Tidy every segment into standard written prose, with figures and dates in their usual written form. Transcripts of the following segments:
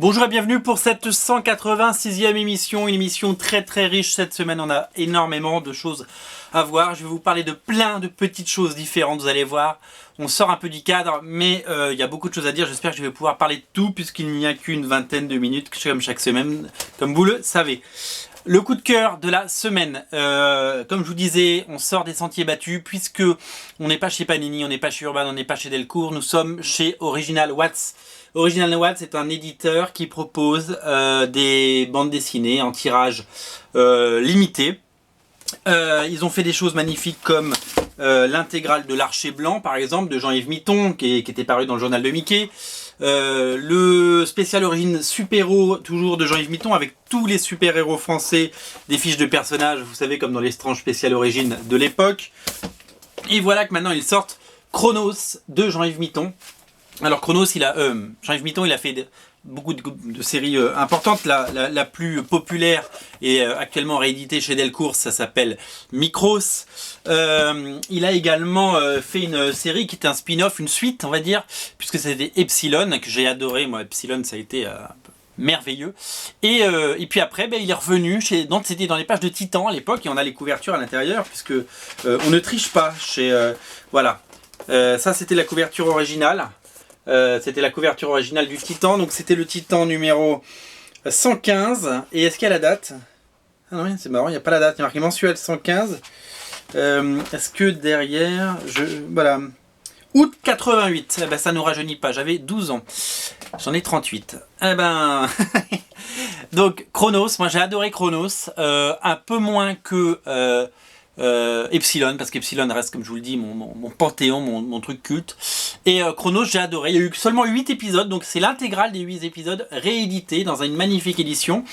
Bonjour et bienvenue pour cette 186e émission, une émission très riche. Cette semaine on a énormément de choses à voir. Je vais vous parler de plein de petites choses différentes, vous allez voir. On sort un peu du cadre, mais il y a beaucoup de choses à dire. J'espère que je vais pouvoir parler de tout puisqu'il n'y a qu'une vingtaine de minutes, comme chaque semaine, comme vous le savez. Le coup de cœur de la semaine, comme je vous disais, on sort des sentiers battus puisque on n'est pas chez Panini, on n'est pas chez Urban, on n'est pas chez Delcourt, nous sommes chez Original Watts. Original Watts est un éditeur qui propose des bandes dessinées en tirage limité. Ils ont fait des choses magnifiques comme l'intégrale de l'Archer Blanc par exemple de Jean-Yves Mitton qui était paru dans le journal de Mickey. Le spécial origine super-héros toujours de Jean-Yves Mitton avec tous les super-héros français, des fiches de personnages, vous savez, comme dans les stranges spécial origine de l'époque. Et voilà que maintenant ils sortent Chronos de Jean-Yves Mitton. Alors Chronos, Jean-Yves Mitton, il a fait beaucoup de séries importantes. La plus populaire et actuellement rééditée chez Delcourt, ça s'appelle Micros. Il a également fait une série qui était un spin-off, une suite on va dire, puisque c'était Epsilon, que j'ai adoré. Moi Epsilon, ça a été merveilleux. Et puis après il est revenu c'était dans les pages de Titan à l'époque, et on a les couvertures à l'intérieur puisque on ne triche pas chez voilà. Ça c'était la couverture originale. C'était la couverture originale du Titan, donc c'était le Titan numéro 115. Et est-ce qu'il y a la date? Ah non, c'est marrant, il n'y a pas la date, il y a marqué mensuel 115. Est-ce que derrière, voilà, août 88, eh ben, ça ne nous rajeunit pas, j'avais 12 ans, j'en ai 38. Eh ben, donc Chronos, moi j'ai adoré Chronos, un peu moins que Epsilon, parce qu'Epsilon reste, comme je vous le dis, mon panthéon, mon truc culte. Et Chronos, j'ai adoré. Il y a eu seulement 8 épisodes, donc c'est l'intégrale des 8 épisodes réédités dans une magnifique édition.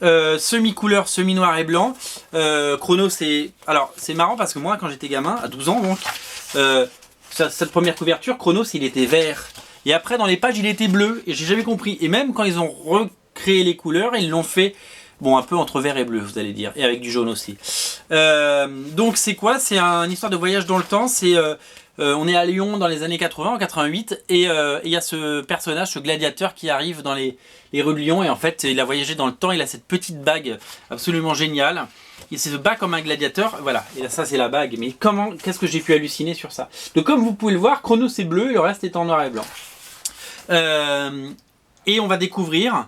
Semi-couleur, semi-noir et blanc. Chronos, alors c'est marrant parce que moi, quand j'étais gamin, à 12 ans, donc, cette première couverture, Chronos, il était vert. Et après, dans les pages, il était bleu. Et j'ai jamais compris. Et même quand ils ont recréé les couleurs, ils l'ont fait... Bon, un peu entre vert et bleu, vous allez dire, et avec du jaune aussi. Donc c'est quoi? C'est une histoire de voyage dans le temps. On est à Lyon dans les années 80, en 88, et il y a ce personnage, ce gladiateur qui arrive dans les rues de Lyon, et en fait il a voyagé dans le temps, il a cette petite bague absolument géniale. Il se bat comme un gladiateur, voilà, et là ça c'est la bague, mais qu'est-ce que j'ai pu halluciner sur ça? Donc comme vous pouvez le voir, Chronos c'est bleu, et le reste est en noir et blanc. Et on va découvrir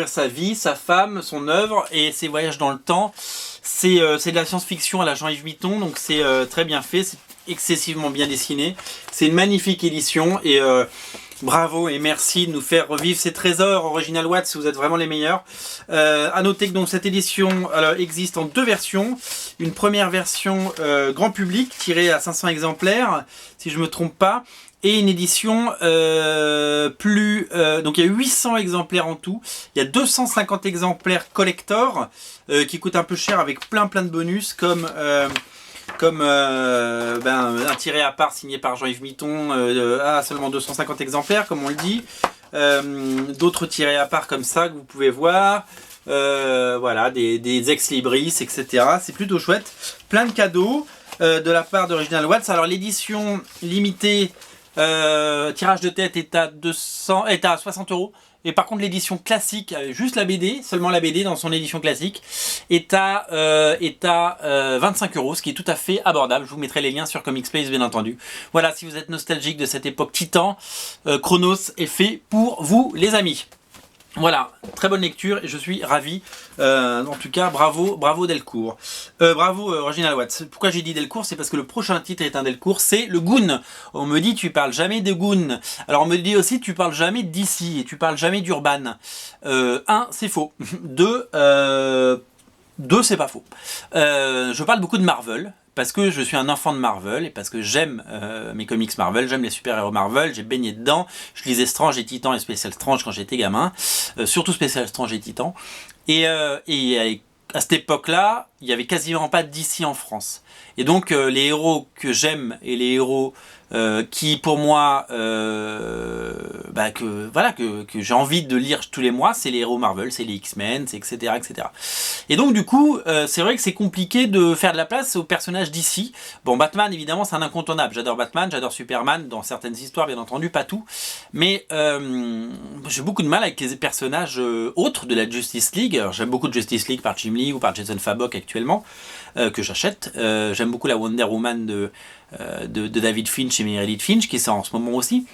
sa vie, sa femme, son œuvre et ses voyages dans le temps. C'est de la science-fiction à la Jean-Yves Mitton, donc c'est très bien fait, c'est excessivement bien dessiné. C'est une magnifique édition et bravo et merci de nous faire revivre ces trésors Original Watts, vous êtes vraiment les meilleurs. À noter que donc cette édition existe en deux versions. Une première version grand public tirée à 500 exemplaires, si je ne me trompe pas. Et une édition donc il y a 800 exemplaires en tout, il y a 250 exemplaires collector qui coûtent un peu cher avec plein de bonus comme un tiré à part signé par Jean-Yves Mitton à seulement 250 exemplaires comme on le dit, d'autres tirés à part comme ça que vous pouvez voir, voilà, des ex-libris etc. C'est plutôt chouette, plein de cadeaux de la part d'Original Watts. Alors l'édition limitée tirage de tête est à 60 €. Et par contre l'édition classique, juste la BD, seulement la BD dans son édition classique, est à 25 €, ce qui est tout à fait abordable. Je vous mettrai les liens sur Comic Space bien entendu. Voilà, si vous êtes nostalgique de cette époque Titan, Chronos est fait pour vous les amis. Voilà, très bonne lecture et je suis ravi. En tout cas, bravo Delcourt. Bravo Original Watts. Pourquoi j'ai dit Delcourt? C'est parce que le prochain titre est un Delcourt, c'est le Goon. On me dit tu parles jamais de Goon. Alors on me dit aussi tu parles jamais d'ici et tu parles jamais d'Urban. C'est faux. Deux, c'est pas faux. Je parle beaucoup de Marvel. Parce que je suis un enfant de Marvel et parce que j'aime mes comics Marvel, j'aime les super-héros Marvel, j'ai baigné dedans, je lisais Strange et Titan et Special Strange quand j'étais gamin, surtout Special Strange et Titan. Et à cette époque-là, il n'y avait quasiment pas de DC en France. Et donc les héros que j'aime et les héros qui pour moi, que j'ai envie de lire tous les mois, c'est les héros Marvel, c'est les X-Men, c'est etc., etc. Et donc du coup, c'est vrai que c'est compliqué de faire de la place aux personnages d'ici. Bon, Batman, évidemment, c'est un incontournable. J'adore Batman, j'adore Superman, dans certaines histoires, bien entendu, pas tout. Mais j'ai beaucoup de mal avec les personnages autres de la Justice League. Alors, j'aime beaucoup de Justice League par Jim Lee ou par Jason Fabok actuellement, que j'achète. J'aime beaucoup la Wonder Woman de David Finch et Meredith Finch, qui sort en ce moment aussi.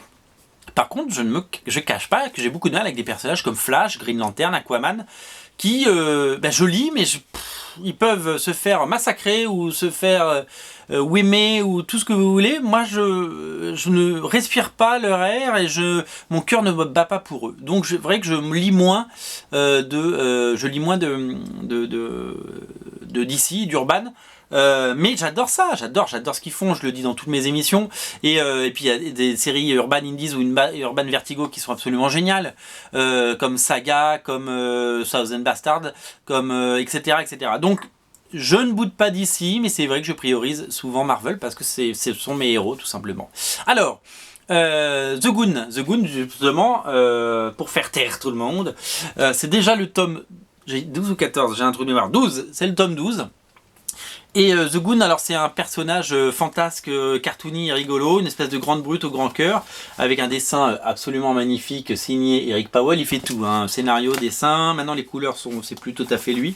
Par contre, je cache pas que j'ai beaucoup de mal avec des personnages comme Flash, Green Lantern, Aquaman, qui, je lis, mais ils peuvent se faire massacrer ou se faire whimmer ou tout ce que vous voulez. Moi, je ne respire pas leur air et mon cœur ne me bat pas pour eux. Donc, c'est vrai que je lis moins de DC, d'Urban. Mais j'adore ça, j'adore ce qu'ils font, je le dis dans toutes mes émissions. Et puis il y a des séries Urban Indies ou Urban Vertigo qui sont absolument géniales, comme Saga, comme Thousand Bastard, comme etc., etc. Donc je ne boude pas d'ici, mais c'est vrai que je priorise souvent Marvel parce que ce sont mes héros tout simplement. Alors, The Goon justement, pour faire taire tout le monde, c'est déjà le tome, j'ai 12 ou 14, j'ai un trou de mémoire, 12, c'est le tome 12. Et The Goon, alors c'est un personnage fantasque, cartoony et rigolo, une espèce de grande brute au grand cœur, avec un dessin absolument magnifique signé Eric Powell. Il fait tout, hein, scénario, dessin, maintenant les couleurs c'est plus tout à fait lui.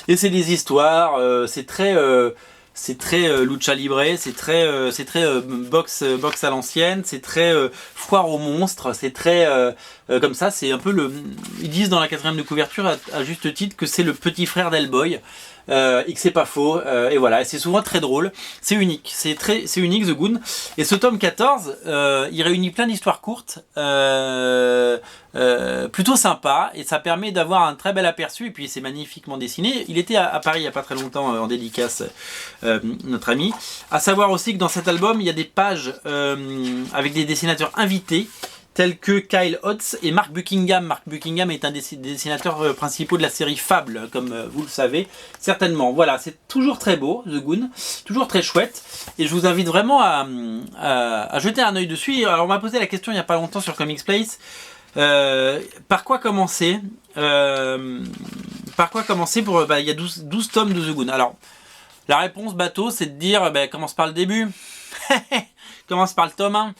Et c'est des histoires, c'est très lucha libre, c'est très boxe à l'ancienne, c'est très foire aux monstres, c'est très comme ça, c'est un peu ils disent dans la 4e de couverture à juste titre que c'est le petit frère d'Hellboy. Et que c'est pas faux, et voilà, et c'est souvent très drôle, c'est unique, c'est unique The Goon. Et ce tome 14, il réunit plein d'histoires courtes, plutôt sympa, et ça permet d'avoir un très bel aperçu, et puis c'est magnifiquement dessiné. Il était à Paris il n'y a pas très longtemps en dédicace, notre ami. À savoir aussi que dans cet album, il y a des pages avec des dessinateurs invités, tels que Kyle Hotz et Mark Buckingham. Mark Buckingham est un des dessinateurs principaux de la série Fable, comme vous le savez, certainement. Voilà, c'est toujours très beau, The Goon, toujours très chouette, et je vous invite vraiment à jeter un œil dessus. Alors, on m'a posé la question il n'y a pas longtemps sur Comics Place, par quoi commencer pour... il y a 12 tomes de The Goon. Alors, la réponse bateau, c'est de dire, commence par le début, commence par le tome 1.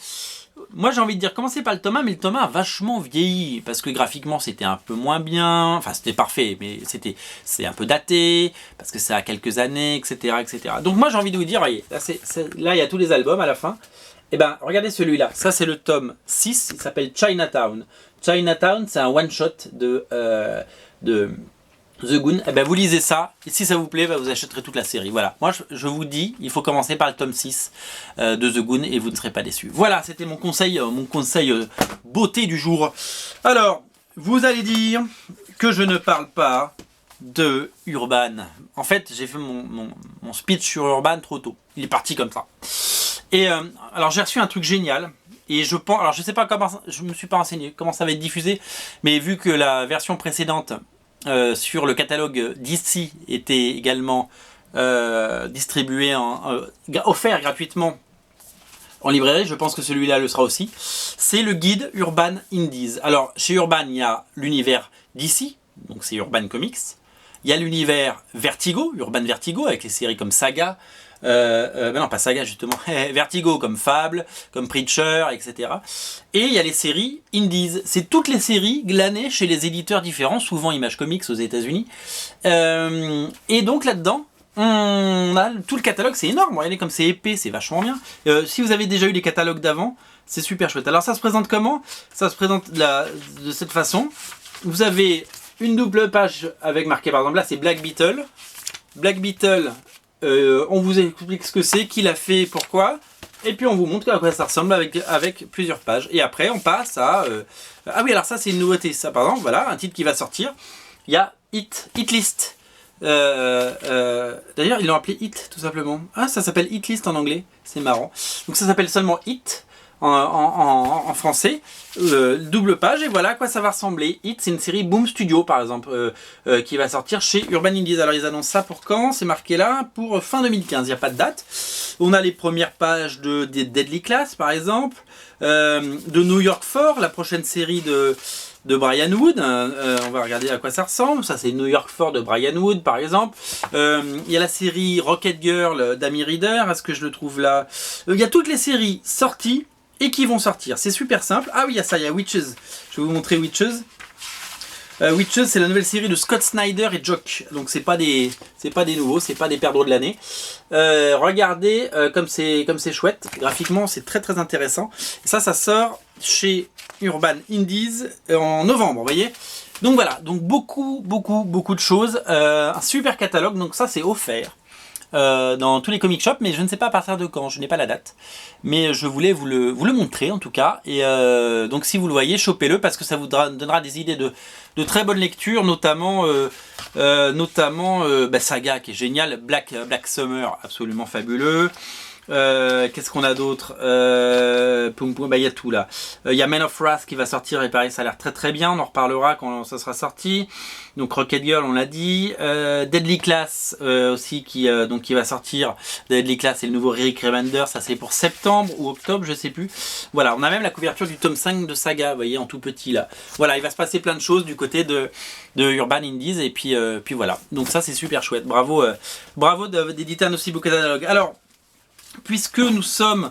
Moi j'ai envie de dire commencez par le tome 1, mais le tome 1 a vachement vieilli, parce que graphiquement c'était un peu moins bien, enfin c'était parfait, mais c'est un peu daté, parce que ça a quelques années, etc. etc. Donc moi j'ai envie de vous dire, voyez, là il y a tous les albums à la fin, et ben regardez celui-là, ça c'est le tome 6, il s'appelle Chinatown. Chinatown, c'est un one-shot de The Goon. Eh ben vous lisez ça, et si ça vous plaît, vous achèterez toute la série. Voilà, moi je vous dis, il faut commencer par le tome 6 de The Goon, et vous ne serez pas déçus. Voilà, c'était mon conseil beauté du jour. Alors, vous allez dire que je ne parle pas de Urban. En fait, j'ai fait mon speech sur Urban trop tôt. Il est parti comme ça. Et alors j'ai reçu un truc génial. Et je pense, alors je sais pas comment, je me suis pas renseigné comment ça va être diffusé, mais vu que la version précédente sur le catalogue DC était également distribué, offert gratuitement en librairie, je pense que celui-là le sera aussi. C'est le guide Urban Indies. Alors chez Urban, il y a l'univers DC, donc c'est Urban Comics. Il y a l'univers Vertigo, Urban Vertigo, avec les séries comme Saga, non pas Saga justement, Vertigo comme Fable, comme Preacher, etc. Et il y a les séries Indies, c'est toutes les séries glanées chez les éditeurs différents, souvent Image Comics aux États-Unis. Et donc là-dedans, on a tout le catalogue, c'est énorme, regardez comme c'est épais, c'est vachement bien. Si vous avez déjà eu les catalogues d'avant, c'est super chouette. Alors ça se présente comment? Ça se présente de cette façon. Vous avez une double page avec marqué, par exemple là c'est Black Beetle. Black Beetle, on vous explique ce que c'est, qui l'a fait, pourquoi, et puis on vous montre à quoi ça ressemble avec plusieurs pages. Et après on passe à... Ah oui, alors ça c'est une nouveauté, ça par exemple, voilà, un titre qui va sortir. Il y a Hit List. D'ailleurs ils l'ont appelé Hit tout simplement. Ah, ça s'appelle Hit List en anglais, c'est marrant. Donc ça s'appelle seulement Hit. en français, double page, et voilà à quoi ça va ressembler. Hit, c'est une série Boom Studio par exemple, qui va sortir chez Urban Indies. Alors ils annoncent ça pour quand? C'est marqué là, pour fin 2015, il n'y a pas de date. On a les premières pages de Deadly Class par exemple, de New York 4, la prochaine série de Brian Wood. On va regarder à quoi ça ressemble. Ça c'est New York 4 de Brian Wood par exemple. Il y a la série Rocket Girl d'Amy Reader. Est-ce que je le trouve là? Il y a toutes les séries sorties et qui vont sortir. C'est super simple. Ah oui, il y a ça, il y a Witches. Je vais vous montrer Witches. Witches, c'est la nouvelle série de Scott Snyder et Jock. Donc c'est pas des nouveaux, c'est pas des perdreaux de l'année. Regardez comme c'est chouette. Graphiquement, c'est très très intéressant. Et ça sort chez Urban Indies en novembre, vous voyez. Donc voilà, donc beaucoup de choses. Un super catalogue, donc ça c'est offert. Dans tous les comic shops, mais je ne sais pas à partir de quand, je n'ai pas la date, mais je voulais vous le montrer en tout cas, et donc si vous le voyez, chopez-le parce que ça vous donnera des idées de très bonnes lectures, notamment Saga qui est génial, Black Summer absolument fabuleux. Qu'est-ce qu'on a d'autre? Il y a tout là. Il y a Man of Wrath qui va sortir et pareil ça a l'air très très bien, on en reparlera quand ça sera sorti. Donc Rocket Girl on l'a dit. Deadly Class aussi qui va sortir. Deadly Class c'est le nouveau Rick Remender, ça c'est pour septembre ou octobre je sais plus. Voilà, on a même la couverture du tome 5 de Saga, vous voyez en tout petit là. Voilà, il va se passer plein de choses du côté de Urban Indies et puis voilà. Donc ça c'est super chouette, bravo d'éditer un aussi beau catalogue. Alors puisque nous sommes,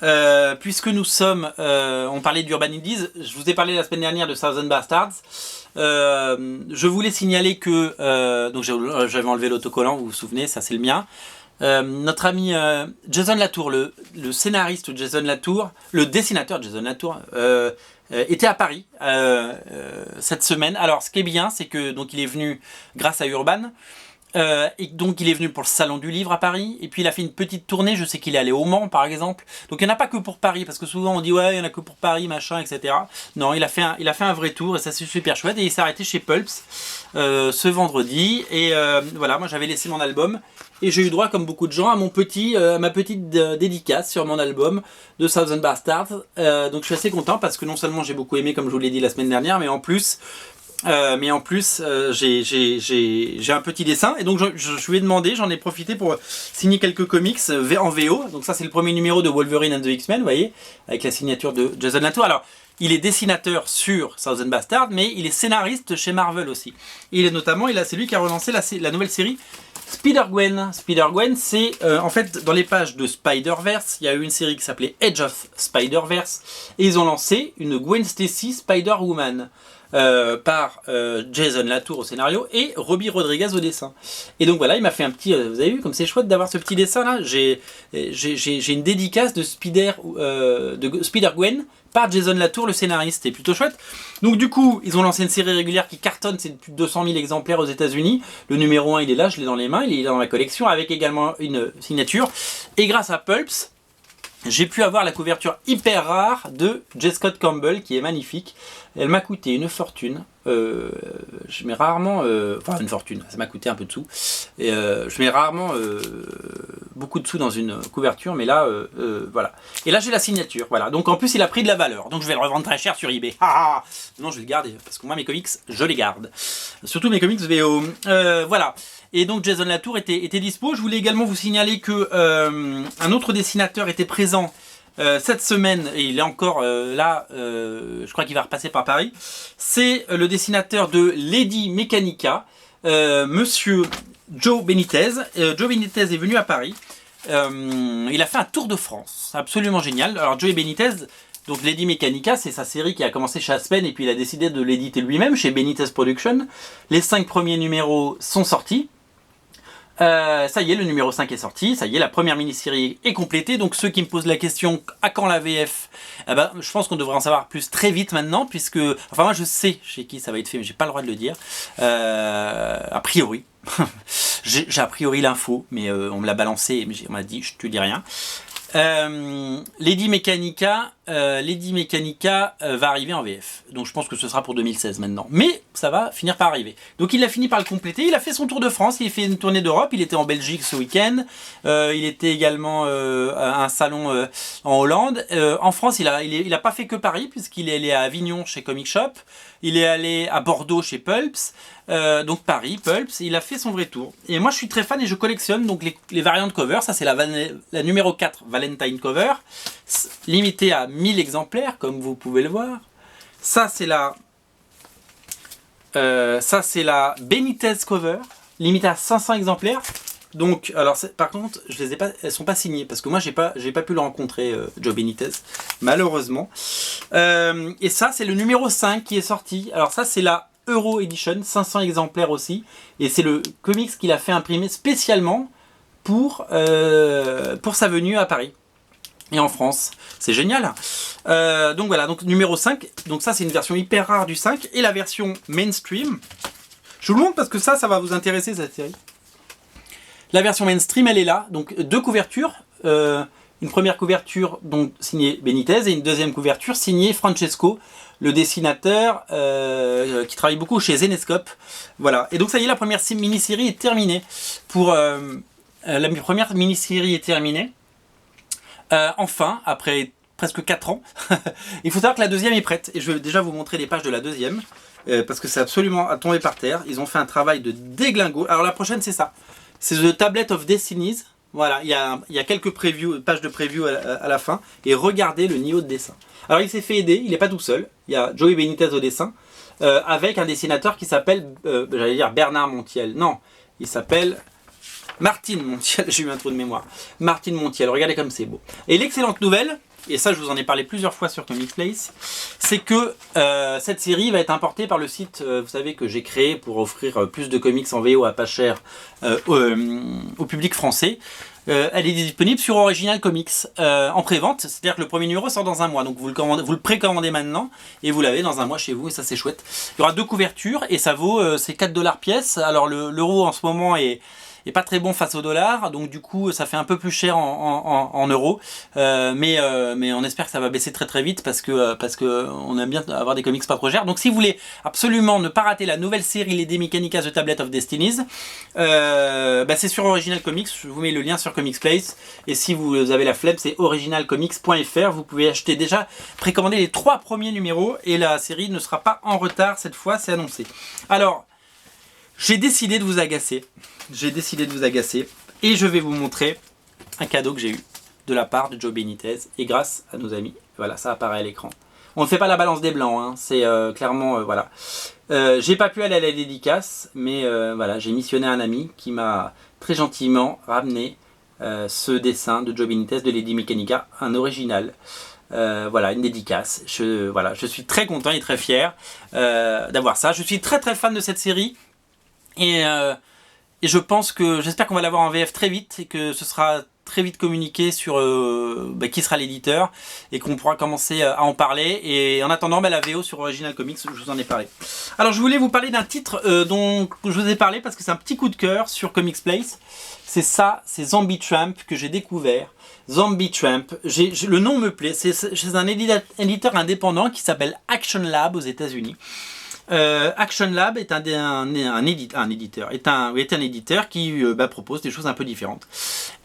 on parlait d'Urban Indies, je vous ai parlé la semaine dernière de Thousand Bastards. Je voulais signaler que, donc j'avais enlevé l'autocollant, vous vous souvenez, ça c'est le mien. Notre ami Jason Latour, le scénariste Jason Latour, le dessinateur Jason Latour, était à Paris cette semaine. Alors ce qui est bien, c'est que donc il est venu grâce à Urban. Et donc il est venu pour le salon du livre à Paris, et puis il a fait une petite tournée, je sais qu'il est allé au Mans par exemple, donc il n'y en a pas que pour Paris, parce que souvent on dit ouais il n'y en a que pour Paris machin etc. Non, il a fait un vrai tour et ça c'est super chouette, et il s'est arrêté chez Pulps ce vendredi, et voilà, moi j'avais laissé mon album, et j'ai eu droit comme beaucoup de gens à ma petite dédicace sur mon album de Thousand Bastards, donc je suis assez content parce que non seulement j'ai beaucoup aimé comme je vous l'ai dit la semaine dernière, mais en plus j'ai un petit dessin, et donc je lui ai demandé, j'en ai profité pour signer quelques comics en VO. Donc ça c'est le premier numéro de Wolverine and the X-Men, vous voyez, avec la signature de Jason Latour. Alors il est dessinateur sur Thousand Bastards, mais il est scénariste chez Marvel aussi. Et c'est lui qui a relancé la nouvelle série Spider-Gwen. Spider-Gwen, c'est en fait dans les pages de Spider-Verse, il y a eu une série qui s'appelait Edge of Spider-Verse, et ils ont lancé une Gwen Stacy Spider-Woman. Par Jason Latour au scénario et Robbie Rodriguez au dessin. Et donc voilà, il m'a fait un petit... vous avez vu comme c'est chouette d'avoir ce petit dessin là. J'ai une dédicace de Spider-Gwen par Jason Latour, le scénariste. C'est plutôt chouette. Donc du coup, ils ont lancé une série régulière qui cartonne, c'est plus de 200 000 exemplaires aux États-Unis. Le numéro 1, il est là, je l'ai dans les mains, il est dans ma collection, avec également une signature. Et grâce à Pulps, j'ai pu avoir la couverture hyper rare de J. Scott Campbell, qui est magnifique. Elle m'a coûté une fortune. Je mets rarement... enfin, une fortune, ça m'a coûté un peu de sous. Et, je mets rarement beaucoup de sous dans une couverture, mais là, voilà. Et là, j'ai la signature, voilà. Donc, en plus, il a pris de la valeur. Donc, je vais le revendre très cher sur eBay. Non, je vais le garder, parce que moi, mes comics, je les garde. Surtout mes comics VO. Voilà. Et donc Jason Latour était dispo. Je voulais également vous signaler que un autre dessinateur était présent cette semaine, et il est encore là, je crois qu'il va repasser par Paris. C'est le dessinateur de Lady Mechanica, monsieur Joe Benitez. Joe Benitez est venu à Paris. Il a fait un tour de France, absolument génial. Alors Joe Benitez, donc Lady Mechanica, c'est sa série qui a commencé chez Aspen, et puis il a décidé de l'éditer lui-même chez Benitez Productions. Les 5 premiers numéros sont sortis. Ça y est, le numéro 5 est sorti, ça y est, la première mini-série est complétée. Donc ceux qui me posent la question, à quand la VF, je pense qu'on devrait en savoir plus très vite maintenant, puisque, enfin moi je sais chez qui ça va être fait, mais j'ai pas le droit de le dire, a priori. J'ai a priori l'info, mais on me l'a balancé, mais on m'a dit, je te dis rien. Lady Mechanica va arriver en VF. Donc je pense que ce sera pour 2016 maintenant. Mais ça va finir par arriver. Donc il a fini par le compléter. Il a fait son tour de France. Il a fait une tournée d'Europe. Il était en Belgique ce week-end. Il était également à un salon en Hollande. En France, il a pas fait que Paris puisqu'il est allé à Avignon chez Comic Shop. Il est allé à Bordeaux chez Pulps. Donc Paris, Pulps, il a fait son vrai tour. Et moi je suis très fan et je collectionne donc les variantes cover. Ça c'est la numéro 4 Valentine cover, limitée à 1000 exemplaires comme vous pouvez le voir. Ça c'est la Benitez cover, limitée à 500 exemplaires. Donc, alors par contre, je les ai pas, elles sont pas signées parce que moi j'ai pas pu le rencontrer, Joe Benitez, malheureusement. Et ça c'est le numéro 5 qui est sorti. Alors ça c'est la Euro Edition, 500 exemplaires aussi, et c'est le comics qu'il a fait imprimer spécialement pour sa venue à Paris et en France. C'est génial. Donc voilà, donc numéro 5, donc ça c'est une version hyper rare du 5, et la version mainstream. Je vous le montre parce que ça va vous intéresser cette série. La version mainstream, elle est là, donc 2 couvertures. Une première couverture donc signée Benitez et une deuxième couverture signée Francesco, le dessinateur qui travaille beaucoup chez Zenescope. Voilà. Et donc ça y est, la première mini-série est terminée. La première mini-série est terminée. Enfin, après presque 4 ans. Il faut savoir que la deuxième est prête. Et je vais déjà vous montrer les pages de la deuxième. Parce que c'est absolument à tomber par terre. Ils ont fait un travail de déglingo. Alors la prochaine, c'est ça. C'est The Tablet of Destinies. Voilà, il y a quelques pages de preview à la fin. Et regardez le niveau de dessin. Alors il s'est fait aider, il n'est pas tout seul. Il y a Joey Benitez au dessin. Avec un dessinateur qui s'appelle, j'allais dire Bernard Montiel. Non, il s'appelle Martine Montiel. J'ai eu un trou de mémoire. Martine Montiel, regardez comme c'est beau. Et l'excellente nouvelle, et ça je vous en ai parlé plusieurs fois sur Comic Place, c'est que cette série va être importée par le site, vous savez, que j'ai créé pour offrir plus de comics en VO à pas cher au public français. Elle est disponible sur Original Comics en pré-vente, c'est-à-dire que le premier numéro sort dans un mois, donc vous le précommandez maintenant et vous l'avez dans un mois chez vous, et ça c'est chouette. Il y aura 2 couvertures et ça vaut c'est 4$ pièce. Alors l'euro en ce moment est pas très bon face au dollar, donc du coup ça fait un peu plus cher en euros, mais on espère que ça va baisser très très vite parce que on aime bien avoir des comics pas trop chers. Donc si vous voulez absolument ne pas rater la nouvelle série Lady Mechanica The Tablet of Destinies, c'est sur Original Comics, je vous mets le lien sur Comics Place, et si vous avez la flemme, c'est originalcomics.fr. vous pouvez acheter déjà, précommander les 3 premiers numéros et la série ne sera pas en retard cette fois, c'est annoncé. Alors j'ai décidé de vous agacer. Et je vais vous montrer un cadeau que j'ai eu de la part de Joe Benitez et grâce à nos amis. Voilà, ça apparaît à l'écran. On ne fait pas la balance des blancs, hein. C'est clairement voilà. J'ai pas pu aller à la dédicace, mais voilà, j'ai missionné un ami qui m'a très gentiment ramené ce dessin de Joe Benitez de Lady Mechanica, un original. Voilà, une dédicace. Je suis très content et très fier d'avoir ça. Je suis très très fan de cette série. Et je pense que, j'espère qu'on va l'avoir en VF très vite et que ce sera très vite communiqué sur qui sera l'éditeur et qu'on pourra commencer à en parler. Et en attendant, la VO sur Original Comics, je vous en ai parlé. Alors je voulais vous parler d'un titre dont je vous ai parlé parce que c'est un petit coup de cœur sur Comics Place. C'est ça, c'est Zombie Tramp que j'ai découvert. Zombie Tramp, le nom me plaît, c'est un éditeur indépendant qui s'appelle Action Lab aux États-Unis. Action Lab est un éditeur qui propose des choses un peu différentes.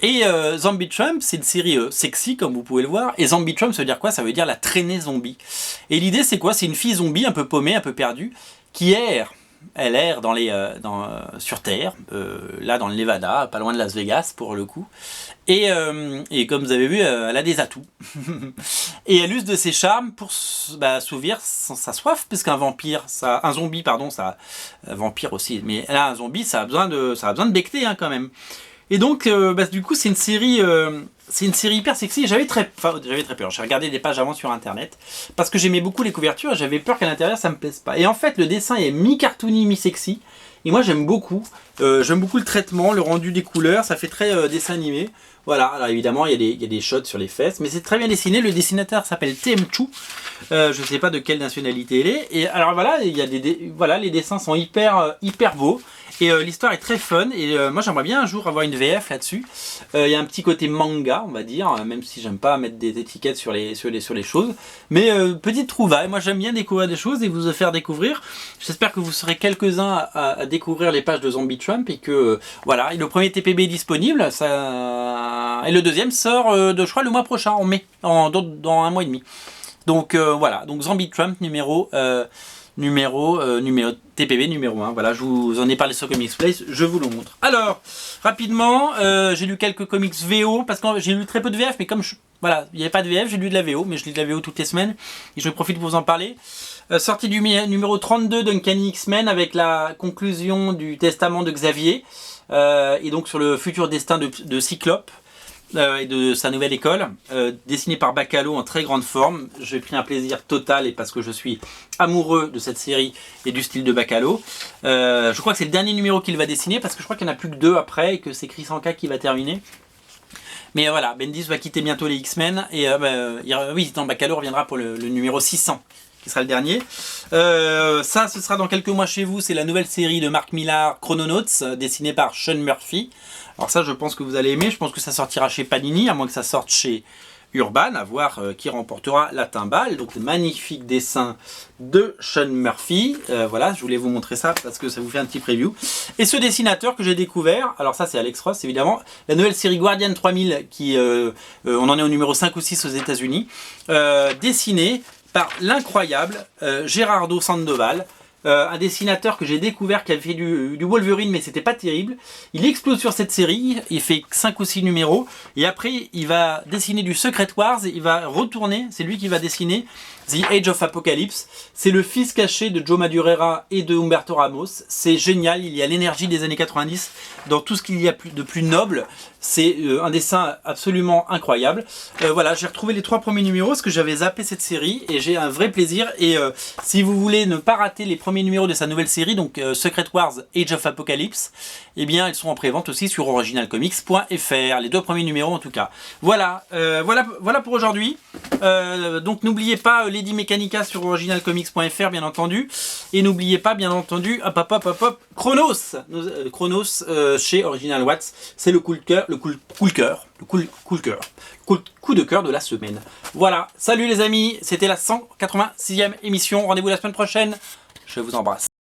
Et Zombie Tramp, c'est une série sexy comme vous pouvez le voir. Et Zombie Tramp, ça veut dire quoi? Ça veut dire la traînée zombie. Et l'idée c'est quoi? C'est une fille zombie un peu paumée, un peu perdue, qui erre. Elle erre sur Terre, là dans le Nevada, pas loin de Las Vegas pour le coup. Et comme vous avez vu, elle a des atouts. Et elle use de ses charmes pour assouvir sa soif, puisqu'un zombie, un vampire aussi, mais là un zombie, ça a besoin de becter quand même. Et donc, du coup, c'est une série hyper sexy. J'avais très peur. J'ai regardé des pages avant sur internet parce que j'aimais beaucoup les couvertures et j'avais peur qu'à l'intérieur ça me plaise pas. Et en fait, le dessin est mi-cartoony, mi-sexy. Et moi, j'aime beaucoup. J'aime beaucoup le traitement, le rendu des couleurs. Ça fait très dessin animé. Voilà, alors évidemment il y a des shots sur les fesses, mais c'est très bien dessiné. Le dessinateur s'appelle TM Chu, je sais pas de quelle nationalité il est. Et alors voilà, il y a voilà, les dessins sont hyper beaux. Et l'histoire est très fun, et moi j'aimerais bien un jour avoir une VF là-dessus. Il y a un petit côté manga, on va dire, même si j'aime pas mettre des étiquettes sur les choses. Mais petite trouvaille, moi j'aime bien découvrir des choses et vous faire découvrir. J'espère que vous serez quelques-uns à découvrir les pages de Zombie Trump, et que voilà, et le premier TPB est disponible, et le deuxième sort, je crois, le mois prochain, en mai, dans un mois et demi. Donc voilà, donc Zombie Trump numéro TPB numéro 1. Voilà, je vous en ai parlé sur Comics Place, je vous le montre. Alors, rapidement, j'ai lu quelques comics VO, parce que j'ai lu très peu de VF, mais comme voilà, il n'y avait pas de VF, j'ai lu de la VO, mais je lis de la VO toutes les semaines, et je profite pour vous en parler. Sortie du numéro 32 d'Uncanny X-Men, avec la conclusion du testament de Xavier, et donc sur le futur destin de Cyclope, et de sa nouvelle école, dessiné par Bacalo en très grande forme. J'ai pris un plaisir total, et parce que je suis amoureux de cette série et du style de Bacalo. Je crois que c'est le dernier numéro qu'il va dessiner, parce que je crois qu'il n'y en a plus que 2 après, et que c'est Chris Anka qui va terminer. Mais voilà, Bendis va quitter bientôt les X-Men, et oui, Bacalo reviendra pour le numéro 600, qui sera le dernier. Ça, ce sera dans quelques mois chez vous. C'est la nouvelle série de Mark Millar, Chrononauts, dessinée par Sean Murphy. Alors ça, je pense que vous allez aimer. Je pense que ça sortira chez Panini, à moins que ça sorte chez Urban, à voir qui remportera la timbale. Donc, magnifique dessin de Sean Murphy. Voilà, je voulais vous montrer ça parce que ça vous fait un petit preview. Et ce dessinateur que j'ai découvert, alors ça c'est Alex Ross évidemment, la nouvelle série Guardian 3000, qui on en est au numéro 5 ou 6 aux États-Unis, dessinée par l'incroyable Gerardo Sandoval. Un dessinateur que j'ai découvert qui avait fait du Wolverine, mais c'était pas terrible. Il explose sur cette série, il fait 5 ou 6 numéros, et après il va dessiner du Secret Wars, et il va retourner, c'est lui qui va dessiner The Age of Apocalypse. C'est le fils caché de Joe Madureira et de Humberto Ramos. C'est génial, il y a l'énergie des années 90 dans tout ce qu'il y a de plus noble. C'est un dessin absolument incroyable. Voilà, j'ai retrouvé les 3 premiers numéros parce que j'avais zappé cette série, et j'ai un vrai plaisir. Et si vous voulez ne pas rater les premiers numéros de sa nouvelle série, donc Secret Wars, Age of Apocalypse, eh bien ils sont en prévente aussi sur originalcomics.fr, les 2 premiers numéros en tout cas. Voilà, voilà pour aujourd'hui. Donc n'oubliez pas Lady Mechanica sur originalcomics.fr, bien entendu, et n'oubliez pas, bien entendu, Chronos, Chronos chez Original Watts. C'est le coup de cœur de la semaine. Voilà, salut les amis, c'était la 186e émission. Rendez-vous la semaine prochaine. Je vous embrasse.